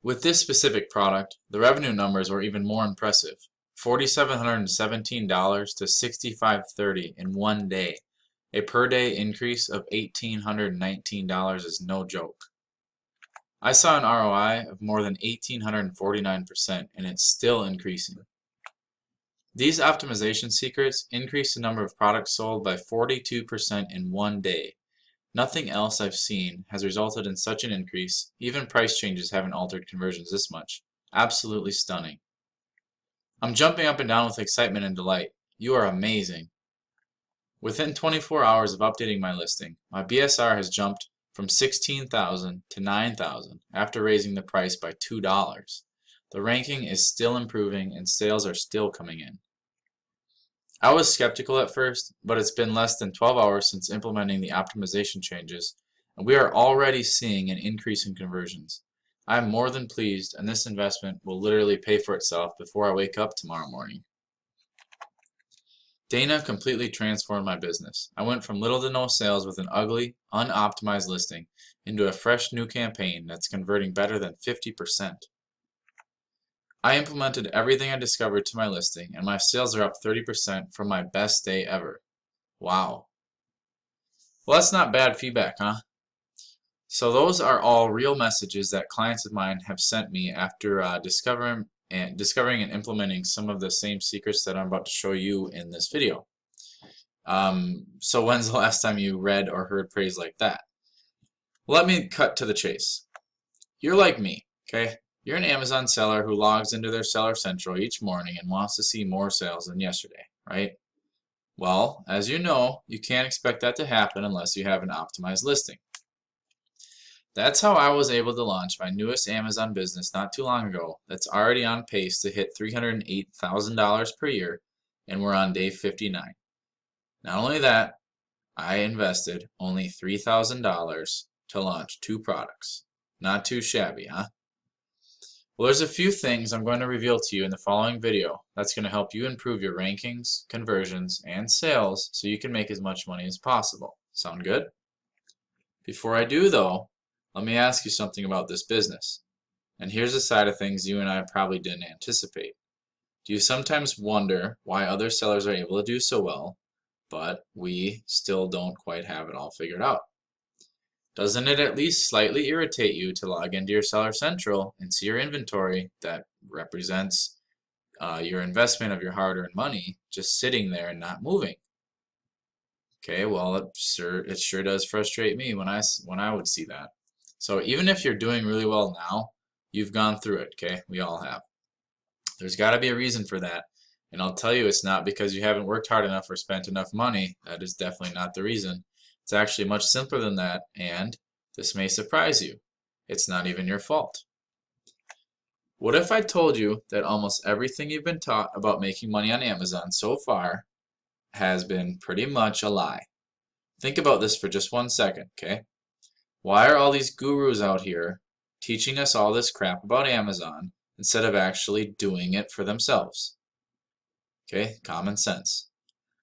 With this specific product, the revenue numbers were even more impressive. $4,717 to $6,530 in one day. A per day increase of $1,819 is no joke. I saw an ROI of more than 1,849% and it's still increasing. These optimization secrets increase the number of products sold by 42% in one day. Nothing else I've seen has resulted in such an increase. Even price changes haven't altered conversions this much. Absolutely stunning. I'm jumping up and down with excitement and delight. You are amazing. Within 24 hours of updating my listing, my BSR has jumped from 16,000 to 9,000 after raising the price by $2. The ranking is still improving and sales are still coming in. I was skeptical at first, but it's been less than 12 hours since implementing the optimization changes, and we are already seeing an increase in conversions. I am more than pleased, and this investment will literally pay for itself before I wake up tomorrow morning. Dana completely transformed my business. I went from little to no sales with an ugly, unoptimized listing into a fresh new campaign that's converting better than 50%. I implemented everything I discovered to my listing, and my sales are up 30% from my best day ever. Wow. Well, that's not bad feedback, huh? So those are all real messages that clients of mine have sent me after discovering and implementing some of the same secrets that I'm about to show you in this video. So when's the last time you read or heard praise like that? Let me cut to the chase. You're like me, okay? You're an Amazon seller who logs into their Seller Central each morning and wants to see more sales than yesterday, right? Well, as you know, you can't expect that to happen unless you have an optimized listing. That's how I was able to launch my newest Amazon business not too long ago that's already on pace to hit $308,000 per year, and we're on day 59. Not only that, I invested only $3,000 to launch 2 products. Not too shabby, huh? Well, there's a few things I'm going to reveal to you in the following video that's going to help you improve your rankings, conversions, and sales so you can make as much money as possible. Sound good? Before I do though, let me ask you something about this business. And here's a side of things you and I probably didn't anticipate. Do you sometimes wonder why other sellers are able to do so well, but we still don't quite have it all figured out? Doesn't it at least slightly irritate you to log into your Seller Central and see your inventory that represents your investment of your hard-earned money just sitting there and not moving? Okay, well, it sure does frustrate me when I would see that. So even if you're doing really well now, you've gone through it, okay? We all have. There's got to be a reason for that, and I'll tell you it's not because you haven't worked hard enough or spent enough money. That is definitely not the reason. It's actually much simpler than that, and this may surprise you. It's not even your fault. What if I told you that almost everything you've been taught about making money on Amazon so far has been pretty much a lie? Think about this for just 1 second, okay? Why are all these gurus out here teaching us all this crap about Amazon instead of actually doing it for themselves? Okay, common sense.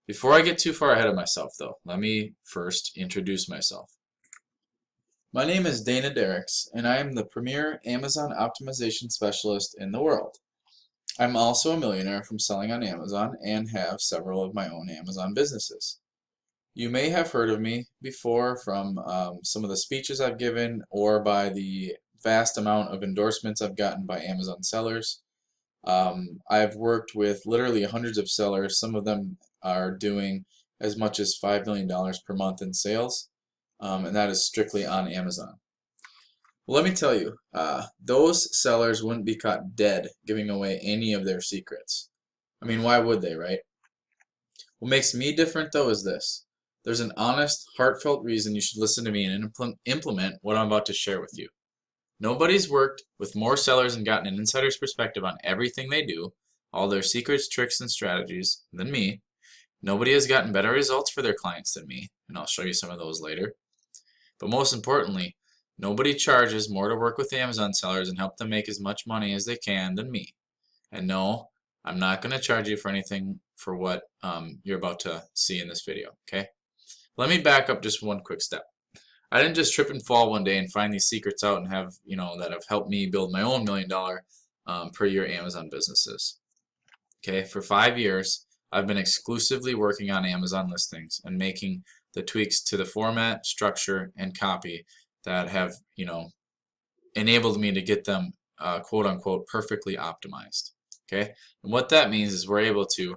Before I get too far ahead of myself though, let me first introduce myself. My name is Dana Derricks, and I am the premier Amazon optimization specialist in the world. I'm also a millionaire from selling on Amazon and have several of my own Amazon businesses. You may have heard of me before from some of the speeches I've given or by the vast amount of endorsements I've gotten by Amazon sellers. I've worked with literally hundreds of sellers. Some of them are doing as much as $5 million per month in sales, and that is strictly on Amazon. Well, let me tell you, those sellers wouldn't be caught dead giving away any of their secrets. I mean, why would they, right? What makes me different though is this. There's an honest, heartfelt reason you should listen to me and implement what I'm about to share with you. Nobody's worked with more sellers and gotten an insider's perspective on everything they do, all their secrets, tricks, and strategies than me. Nobody has gotten better results for their clients than me, and I'll show you some of those later. But most importantly, nobody charges more to work with Amazon sellers and help them make as much money as they can than me. And no, I'm not going to charge you for anything for what you're about to see in this video, okay? Let me back up just one quick step. I didn't just trip and fall one day and find these secrets out and have, that have helped me build my own $1 million per year Amazon businesses. Okay, for 5 years, I've been exclusively working on Amazon listings and making the tweaks to the format, structure, and copy that have, enabled me to get them quote unquote perfectly optimized. Okay, and what that means is we're able to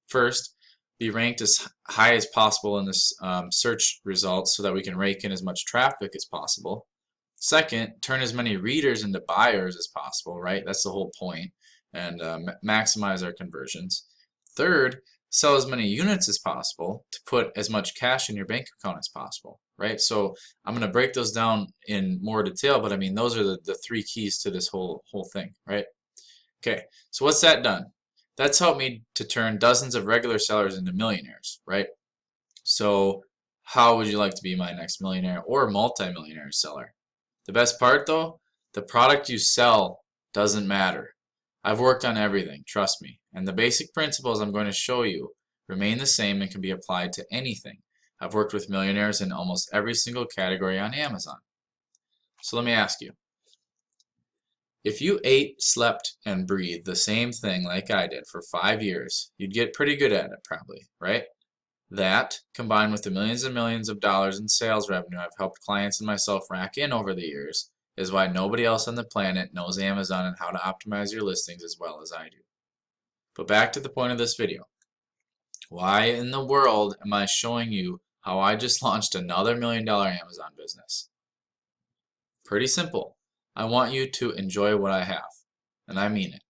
first be ranked as high as possible in this search results so that we can rake in as much traffic as possible. Second, turn as many readers into buyers as possible, right? That's the whole point, and maximize our conversions. Third, sell as many units as possible to put as much cash in your bank account as possible, right? So I'm going to break those down in more detail, but I mean, those are the three keys to this whole thing, right? Okay, so what's that done? That's helped me to turn dozens of regular sellers into millionaires, right? So how would you like to be my next millionaire or multi-millionaire seller? The best part though, the product you sell doesn't matter. I've worked on everything, trust me, and the basic principles I'm going to show you remain the same and can be applied to anything. I've worked with millionaires in almost every single category on Amazon. So let me ask you, if you ate, slept, and breathed the same thing like I did for 5 years, you'd get pretty good at it probably, right? That, combined with the millions and millions of dollars in sales revenue I've helped clients and myself rack in over the years, is why nobody else on the planet knows Amazon and how to optimize your listings as well as I do. But back to the point of this video. Why in the world am I showing you how I just launched another $1 million Amazon business? Pretty simple. I want you to enjoy what I have, and I mean it.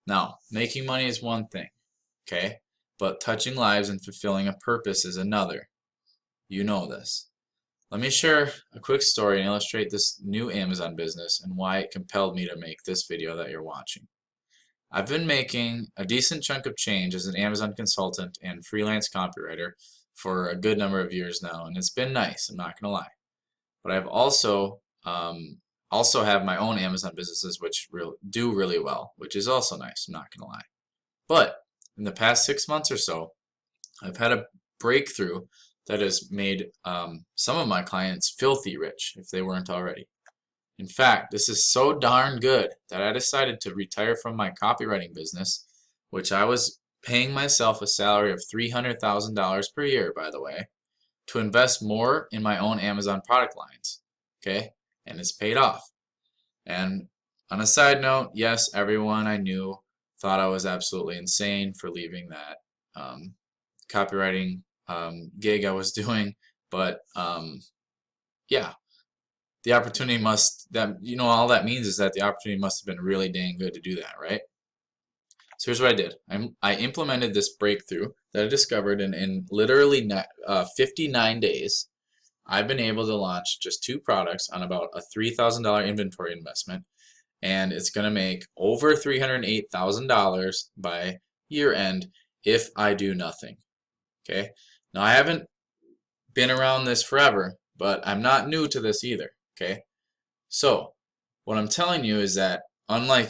Now, making money is one thing, okay? But touching lives and fulfilling a purpose is another. You know this. Let me share a quick story and illustrate this new Amazon business and why it compelled me to make this video that you're watching. I've been making a decent chunk of change as an Amazon consultant and freelance copywriter for a good number of years now, and it's been nice, I'm not going to lie. But I've also have my own Amazon businesses which do really well, which is also nice, I'm not going to lie. But in the past 6 months or so, I've had a breakthrough that has made some of my clients filthy rich if they weren't already. In fact, this is so darn good that I decided to retire from my copywriting business, which I was paying myself a salary of $300,000 per year, by the way, to invest more in my own Amazon product lines. Okay, and it's paid off. And on a side note, yes, everyone I knew thought I was absolutely insane for leaving that copywriting gig I was doing, but yeah, the opportunity all that means is that the opportunity must have been really dang good to do that, right? So here's what I did. I implemented this breakthrough that I discovered in literally 59 days. I've been able to launch just 2 products on about a $3,000 inventory investment, and it's going to make over $308,000 by year end if I do nothing. Okay, now I haven't been around this forever, but I'm not new to this either. Okay, so what I'm telling you is that unlike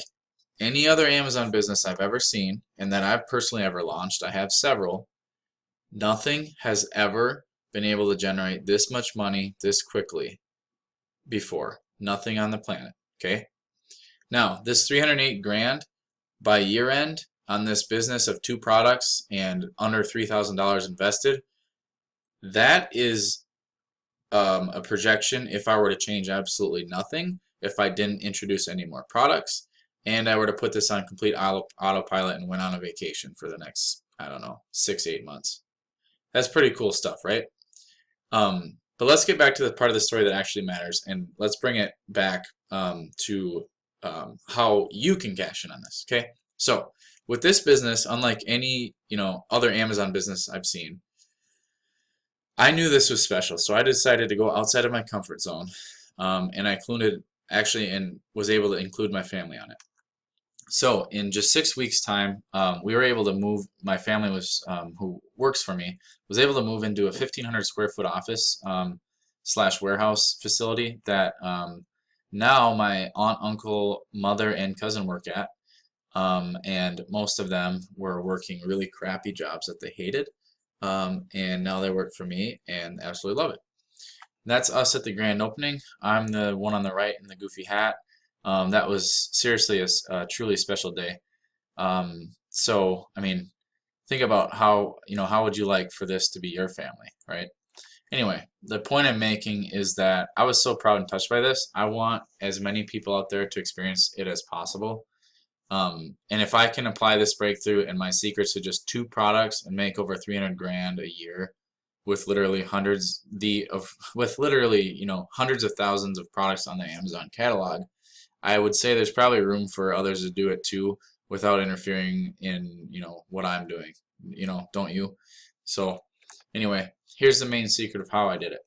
any other Amazon business I've ever seen and that I've personally ever launched, I have several, nothing has ever been able to generate this much money this quickly before. Nothing on the planet. Okay, now this 308 grand by year end on this business of 2 products and under $3,000 invested, that is a projection if I were to change absolutely nothing, if I didn't introduce any more products, and I were to put this on complete autopilot and went on a vacation for the next, I don't know, 6-8 months. That's pretty cool stuff, right? But let's get back to the part of the story that actually matters, and let's bring it back to how you can cash in on this, okay? So with this business, unlike any other Amazon business I've seen, I knew this was special, so I decided to go outside of my comfort zone, and I was able to include my family on it. So in just 6 weeks' time, we were able to move. My family who works for me, was able to move into a 1,500 square foot office / warehouse facility that now my aunt, uncle, mother, and cousin work at, and most of them were working really crappy jobs that they hated. And now they work for me and absolutely love it. That's us at the grand opening. I'm the one on the right in the goofy hat. That was seriously a truly special day. So, I mean, think about how would you like for this to be your family, right? Anyway, the point I'm making is that I was so proud and touched by this. I want as many people out there to experience it as possible. And if I can apply this breakthrough and my secrets to just 2 products and make over 300 grand a year with literally hundreds of thousands of products on the Amazon catalog, I would say there's probably room for others to do it too without interfering in, what I'm doing. Don't you? So anyway, here's the main secret of how I did it.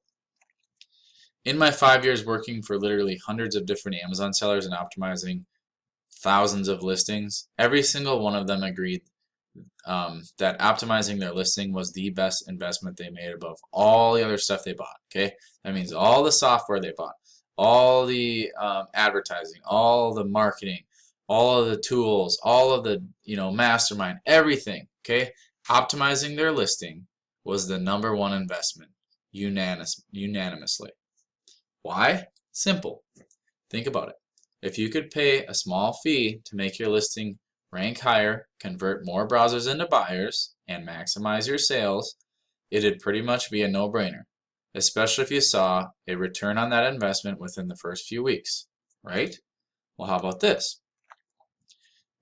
In my 5 years working for literally hundreds of different Amazon sellers and optimizing thousands of listings, every single one of them agreed that optimizing their listing was the best investment they made above all the other stuff they bought. Okay, that means all the software they bought, all the advertising, all the marketing, all of the tools, all of the mastermind, everything. Okay, optimizing their listing was the #1 investment unanimously. Why? Simple. Think about it. If you could pay a small fee to make your listing rank higher, convert more browsers into buyers, and maximize your sales, it'd pretty much be a no-brainer, especially if you saw a return on that investment within the first few weeks, right? Well, how about this?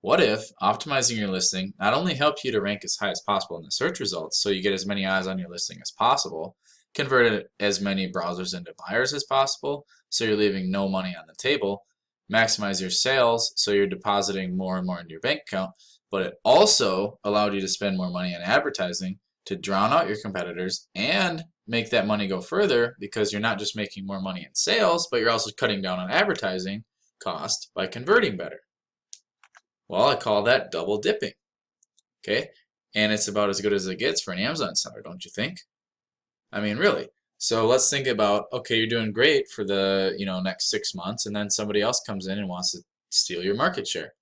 What if optimizing your listing not only helped you to rank as high as possible in the search results so you get as many eyes on your listing as possible, convert as many browsers into buyers as possible so you're leaving no money on the table, maximize your sales so you're depositing more and more into your bank account, but it also allowed you to spend more money on advertising to drown out your competitors and make that money go further because you're not just making more money in sales, but you're also cutting down on advertising cost by converting better. Well, I call that double dipping. Okay, and it's about as good as it gets for an Amazon seller, don't you think? I mean, really. So let's think about, okay, you're doing great for the next 6 months, and then somebody else comes in and wants to steal your market share.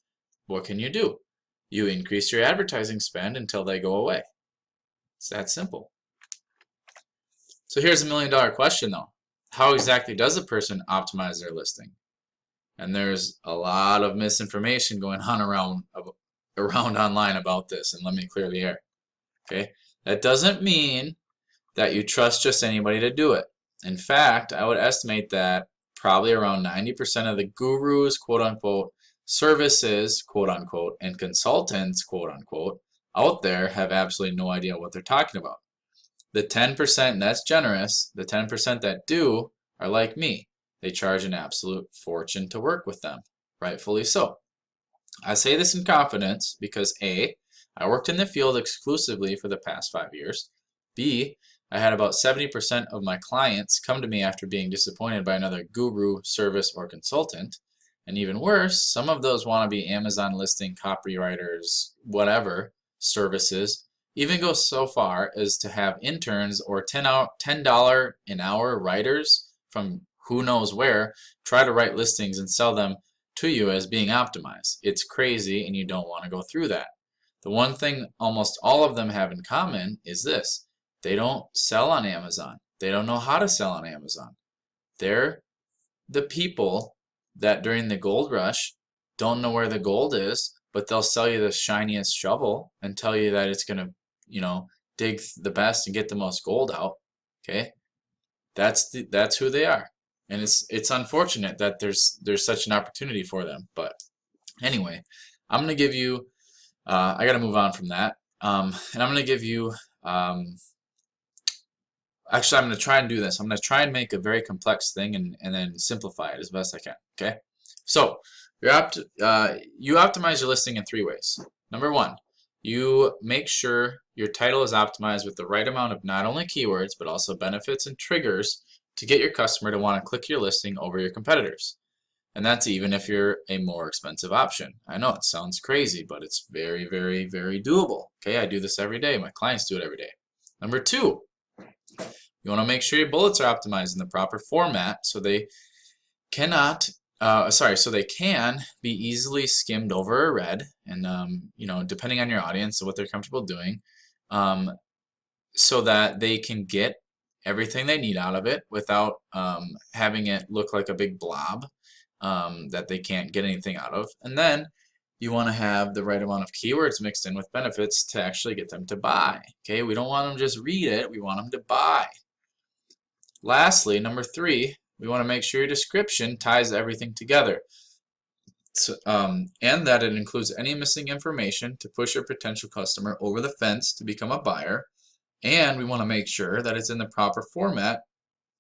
What can you do? You increase your advertising spend until they go away. It's that simple. So here's a $1 million question though. How exactly does a person optimize their listing? And there's a lot of misinformation going on around online about this, and let me clear the air. Okay, that doesn't mean that you trust just anybody to do it. In fact, I would estimate that probably around 90% of the gurus, quote unquote, services, quote unquote, and consultants, quote unquote, out there have absolutely no idea what they're talking about. The 10%, and that's generous, the 10% that do are like me. They charge an absolute fortune to work with them, rightfully so. I say this in confidence because A, I worked in the field exclusively for the past 5 years. B, I had about 70% of my clients come to me after being disappointed by another guru, service, or consultant. And even worse, some of those want to be Amazon listing copywriters, whatever, services, even go so far as to have interns or $10 an hour writers from who knows where try to write listings and sell them to you as being optimized. It's crazy and you don't want to go through that. The one thing almost all of them have in common is this. They don't sell on Amazon. They don't know how to sell on Amazon. They're the people that during the gold rush don't know where the gold is, but they'll sell you the shiniest shovel and tell you that it's going to, dig the best and get the most gold out. Okay? That's who they are. And it's unfortunate that there's such an opportunity for them. But anyway, I'm going to give you I got to move on from that. And I'm going to give you actually, I'm going to try and do this. I'm going to try and make a very complex thing and then simplify it as best I can. Okay? So, you optimize your listing in 3 ways. Number 1, you make sure your title is optimized with the right amount of not only keywords, but also benefits and triggers to get your customer to want to click your listing over your competitors. And that's even if you're a more expensive option. I know it sounds crazy, but it's very, very, very doable. Okay, I do this every day. My clients do it every day. Number 2, you want to make sure your bullets are optimized in the proper format so they can be easily skimmed over or read, and depending on your audience and what they're comfortable doing, so that they can get everything they need out of it without having it look like a big blob that they can't get anything out of. And then you want to have the right amount of keywords mixed in with benefits to actually get them to buy. Okay, we don't want them to just read it, we want them to buy. Lastly, number 3, we want to make sure your description ties everything together. So, and that it includes any missing information to push your potential customer over the fence to become a buyer. And we want to make sure that it's in the proper format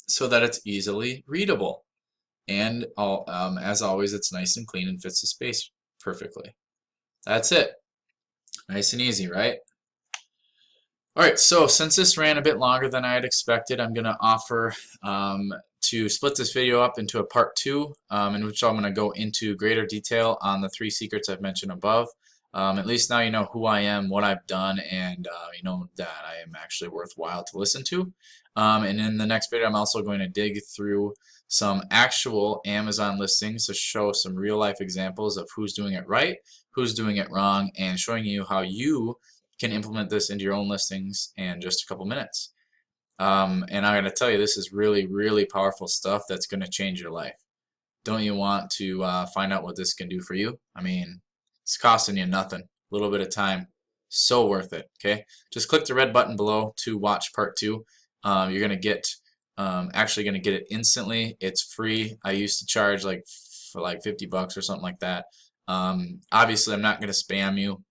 so that it's easily readable. And as always, it's nice and clean and fits the space perfectly. That's it. Nice and easy, right? Alright, so since this ran a bit longer than I had expected, I'm going to offer to split this video up into a part 2 in which I'm going to go into greater detail on the 3 secrets I've mentioned above. At least now you know who I am, what I've done, and you know that I am actually worthwhile to listen to. And in the next video, I'm also going to dig through some actual Amazon listings to show some real life examples of who's doing it right, who's doing it wrong, and showing you how you can implement this into your own listings in just a couple minutes. And I gotta tell you, this is really, really powerful stuff that's going to change your life. Don't you want to find out what this can do for you? I mean, it's costing you nothing. A little bit of time. So worth it. Okay? Just click the red button below to watch part 2. You're going to get, actually going to get it instantly. It's free. I used to charge for like $50 or something like that. Obviously, I'm not going to spam you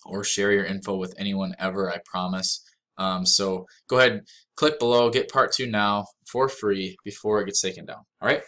or share your info with anyone ever, I promise. So go ahead, click below, get part 2 now for free before it gets taken down. All right?